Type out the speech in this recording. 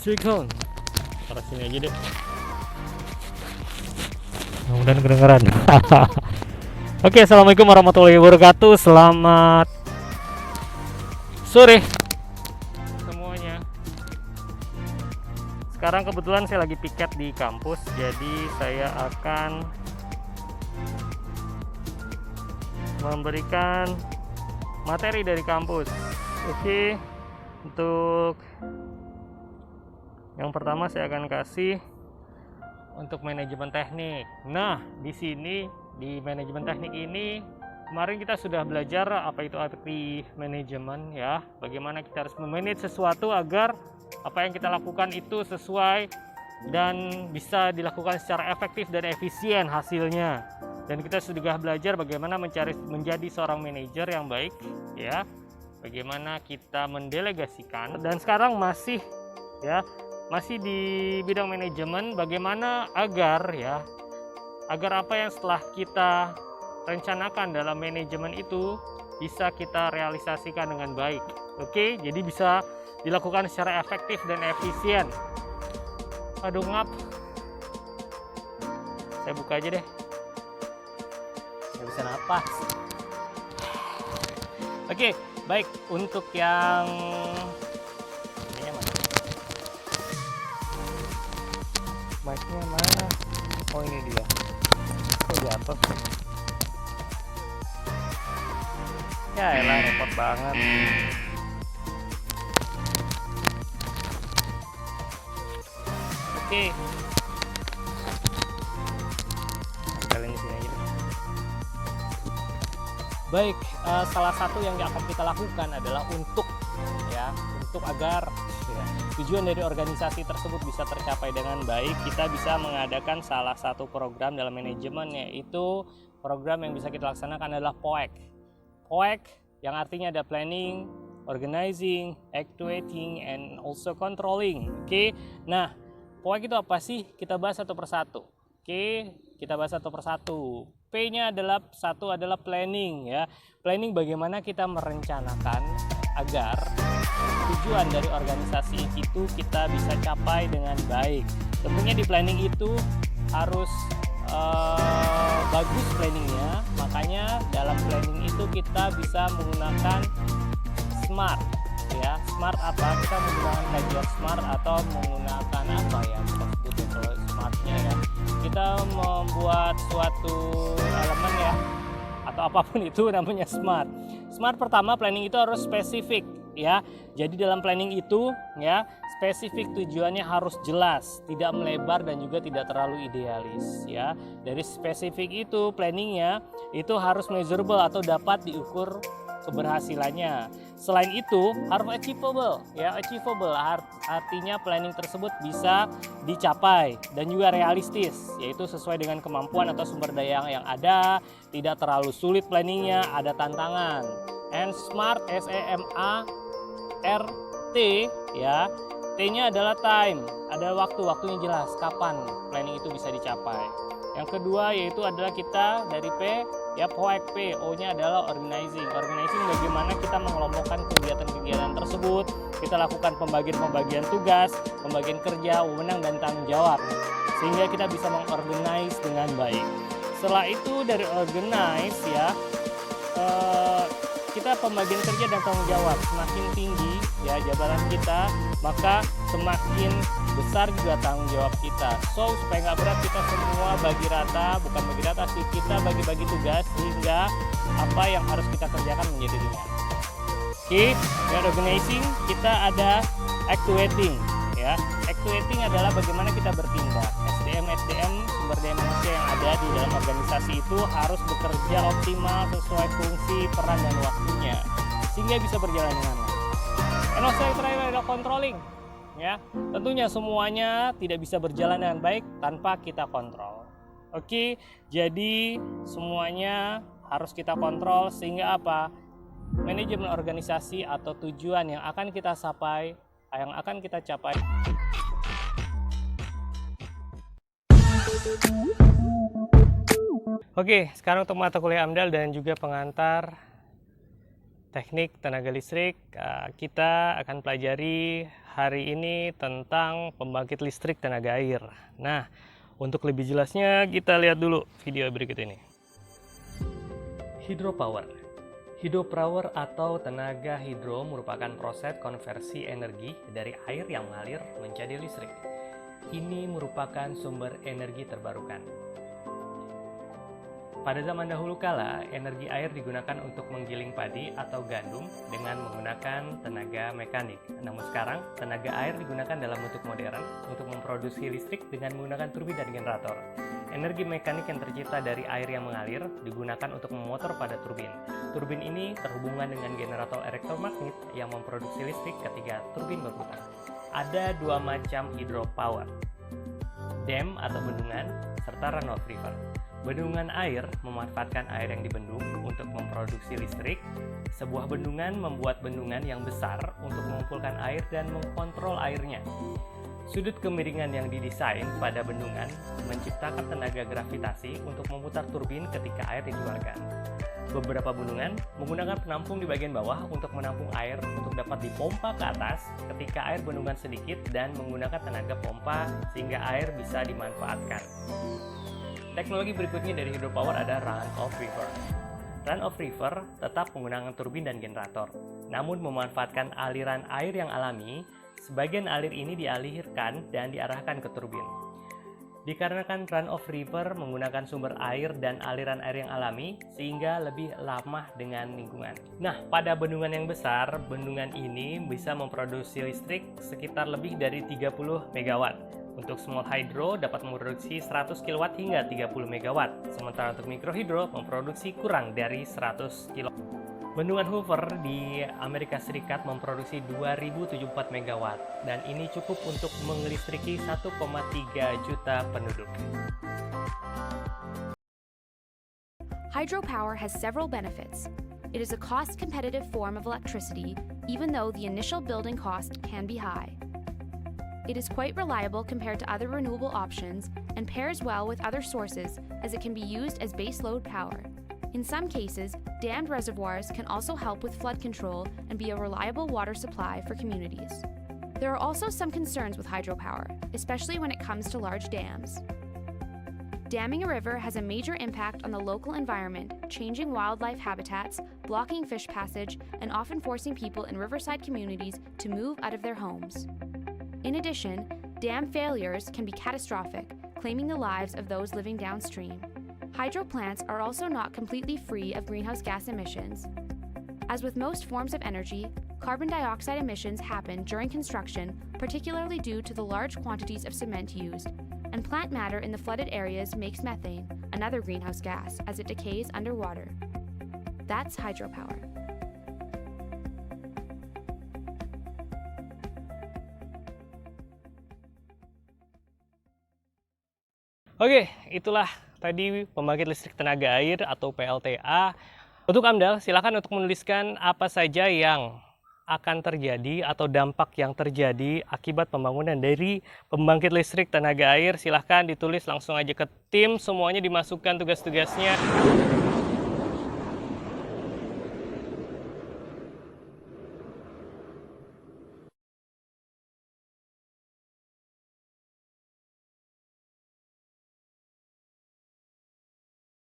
Silikon taruh sini aja deh, mudah-mudahan kedengeran. Oke, assalamualaikum warahmatullahi wabarakatuh. Selamat sore semuanya. Sekarang kebetulan saya lagi piket di kampus, jadi saya akan memberikan materi dari kampus. Oke, untuk yang pertama saya akan kasih untuk manajemen teknik. Nah, di sini di manajemen teknik ini kemarin kita sudah belajar apa itu arti manajemen ya. Bagaimana kita harus memanage sesuatu agar apa yang kita lakukan itu sesuai dan bisa dilakukan secara efektif dan efisien hasilnya. Dan kita sudah belajar bagaimana menjadi seorang manajer yang baik ya. Bagaimana kita mendelegasikan, dan sekarang masih di bidang manajemen, bagaimana agar apa yang setelah kita rencanakan dalam manajemen itu bisa kita realisasikan dengan baik. Oke, jadi bisa dilakukan secara efektif dan efisien. Aduh ngap, saya buka aja deh, nggak bisa napas. Oke, baik, untuk yang mic-nya mana? Oh, ini dia. Kok jatuh? Ya elah, repot banget. Oke. Kalian di sini aja. Baik, salah satu yang akan kita lakukan adalah untuk agar tujuan dari organisasi tersebut bisa tercapai dengan baik, kita bisa mengadakan salah satu program dalam manajemen, yaitu program yang bisa kita laksanakan adalah POEC. POEC yang artinya ada planning, organizing, actuating, and also controlling. Oke, nah POEC itu apa sih? Kita bahas satu persatu. Oke, kita bahas satu persatu. P-nya adalah planning ya. Planning bagaimana kita merencanakan agar tujuan dari organisasi itu kita bisa capai dengan baik. Tentunya di planning itu harus bagus planningnya, makanya dalam planning itu kita bisa menggunakan SMART ya. SMART apa? Kita menggunakan kajian SMART atau menggunakan apa ya? Kita sebutnya kalau SMART-nya ya. Kita membuat suatu elemen ya, atau apapun itu namanya SMART. SMART pertama, planning itu harus spesifik ya. Jadi dalam planning itu ya, spesifik tujuannya harus jelas, tidak melebar dan juga tidak terlalu idealis ya. Dari spesifik itu planningnya itu harus measurable atau dapat diukur keberhasilannya. Selain itu harus achievable ya. Achievable artinya planning tersebut bisa dicapai dan juga realistis, yaitu sesuai dengan kemampuan atau sumber daya yang ada, tidak terlalu sulit planningnya, ada tantangan. And SMART, SMART ya, T-nya adalah time, ada waktunya jelas kapan planning itu bisa dicapai. Yang kedua yaitu adalah kita dari P ya, POEC. P, O-nya adalah organizing. Organizing bagaimana kita mengelompokkan kegiatan-kegiatan tersebut, kita lakukan pembagian tugas, pembagian kerja, wewenang dan tanggung jawab, sehingga kita bisa mengorganize dengan baik. Setelah itu dari organize ya, kita pembagian kerja dan tanggung jawab semakin tinggi ya jabatan kita, maka semakin besar juga tanggung jawab kita. So supaya nggak berat, kita semua bagi rata, bukan bagi rata sih, kita bagi-bagi tugas sehingga apa yang harus kita kerjakan menjadi ringan. Oke, dengan organizing kita ada actuating ya. Actuating adalah bagaimana kita bertindak. SDM sumber daya manusia yang ada di dalam organisasi itu harus bekerja optimal sesuai fungsi, peran dan waktunya sehingga bisa berjalan dengan baik. And also yang terakhir adalah controlling ya. Tentunya semuanya tidak bisa berjalan dengan baik tanpa kita kontrol. Oke, jadi semuanya harus kita kontrol sehingga apa? Manajemen organisasi atau tujuan yang akan kita capai, Oke, sekarang untuk mata kuliah AMDAL dan juga pengantar teknik tenaga listrik, kita akan pelajari hari ini tentang pembangkit listrik tenaga air. Nah, untuk lebih jelasnya kita lihat dulu video berikut ini. Hydropower. Hydropower atau tenaga hidro merupakan proses konversi energi dari air yang mengalir menjadi listrik. Ini merupakan sumber energi terbarukan. Pada zaman dahulu kala, energi air digunakan untuk menggiling padi atau gandum dengan menggunakan tenaga mekanik. Namun sekarang, tenaga air digunakan dalam bentuk modern untuk memproduksi listrik dengan menggunakan turbin dan generator. Energi mekanik yang tercipta dari air yang mengalir digunakan untuk memotor pada turbin. Turbin ini terhubungan dengan generator elektromagnet yang memproduksi listrik ketika turbin berputar. Ada dua macam hydropower, dam atau bendungan, serta runoff river. Bendungan air memanfaatkan air yang dibendung untuk memproduksi listrik. Sebuah bendungan membuat bendungan yang besar untuk mengumpulkan air dan mengkontrol airnya. Sudut kemiringan yang didesain pada bendungan menciptakan tenaga gravitasi untuk memutar turbin ketika air dikeluarkan. Beberapa bendungan menggunakan penampung di bagian bawah untuk menampung air untuk dapat dipompa ke atas ketika air bendungan sedikit dan menggunakan tenaga pompa sehingga air bisa dimanfaatkan. Teknologi berikutnya dari hydropower ada runoff river. Runoff river tetap menggunakan turbin dan generator, namun memanfaatkan aliran air yang alami. Sebagian alir ini dialirkan dan diarahkan ke turbin. Dikarenakan runoff river menggunakan sumber air dan aliran air yang alami, sehingga lebih ramah dengan lingkungan. Nah, pada bendungan yang besar, bendungan ini bisa memproduksi listrik sekitar lebih dari 30 MW. Untuk small hydro dapat memproduksi 100 kW hingga 30 MW, sementara untuk mikrohidro memproduksi kurang dari 100 kW. Bendungan Hoover di Amerika Serikat memproduksi 2074 MW dan ini cukup untuk melistriki 1,3 juta penduduk. Hydropower has several benefits. It is a cost-competitive form of electricity, even though the initial building cost can be high. It is quite reliable compared to other renewable options and pairs well with other sources as it can be used as baseload power. In some cases, dammed reservoirs can also help with flood control and be a reliable water supply for communities. There are also some concerns with hydropower, especially when it comes to large dams. Damming a river has a major impact on the local environment, changing wildlife habitats, blocking fish passage, and often forcing people in riverside communities to move out of their homes. In addition, dam failures can be catastrophic, claiming the lives of those living downstream. Hydro plants are also not completely free of greenhouse gas emissions. As with most forms of energy, carbon dioxide emissions happen during construction, particularly due to the large quantities of cement used, and plant matter in the flooded areas makes methane, another greenhouse gas, as it decays underwater. That's hydropower. Oke, itulah tadi pembangkit listrik tenaga air atau PLTA. Untuk AMDAL, silakan untuk menuliskan apa saja yang akan terjadi atau dampak yang terjadi akibat pembangunan dari pembangkit listrik tenaga air. Silahkan ditulis langsung aja ke tim, semuanya dimasukkan tugas-tugasnya.